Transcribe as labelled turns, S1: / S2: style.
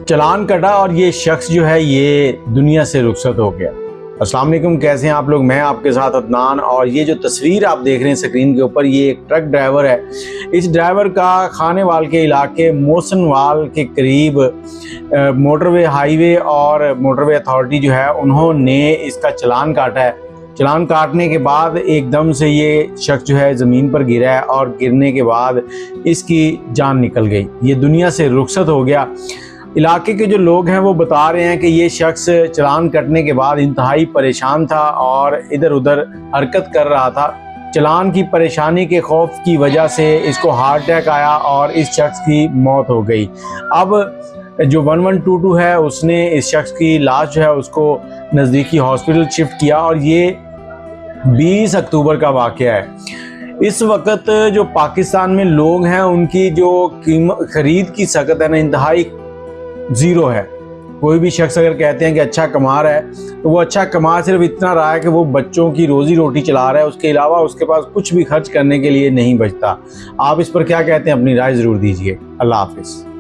S1: चालान कटा और ये शख्स जो है ये दुनिया से रुखसत हो गया। अस्सलाम वालेकुम, कैसे हैं आप लोग। मैं आपके साथ अदनान। और ये जो तस्वीर आप देख रहे हैं स्क्रीन के ऊपर, ये एक ट्रक ड्राइवर है। इस ड्राइवर का खानेवाल के इलाके मोहसिनवाल के करीब मोटरवे हाईवे और मोटरवे अथॉरिटी जो है उन्होंने इसका चालान काटा है। चालान काटने के बाद एकदम से ये शख्स जो है ज़मीन पर गिरा है और गिरने के बाद इसकी जान निकल गई। ये दुनिया से रुखसत हो गया। इलाके के जो लोग हैं वो बता रहे हैं कि ये शख्स चालान कटने के बाद इंतहाई परेशान था और इधर उधर हरकत कर रहा था। चालान की परेशानी के खौफ की वजह से इसको हार्ट अटैक आया और इस शख्स की मौत हो गई। अब जो 1122 है उसने इस शख्स की लाश जो है उसको नज़दीकी हॉस्पिटल शिफ्ट किया और ये 20 अक्टूबर का वाक़या है। इस वक्त जो पाकिस्तान में लोग हैं उनकी जो खरीद की सकत है ना इंतहाई ज़ीरो है। कोई भी शख्स अगर कहते हैं कि अच्छा कमा रहा है तो वो अच्छा कमा सिर्फ इतना रहा है कि वो बच्चों की रोज़ी रोटी चला रहा है, उसके अलावा उसके पास कुछ भी खर्च करने के लिए नहीं बचता। आप इस पर क्या कहते हैं, अपनी राय ज़रूर दीजिए। अल्लाह हाफिज़।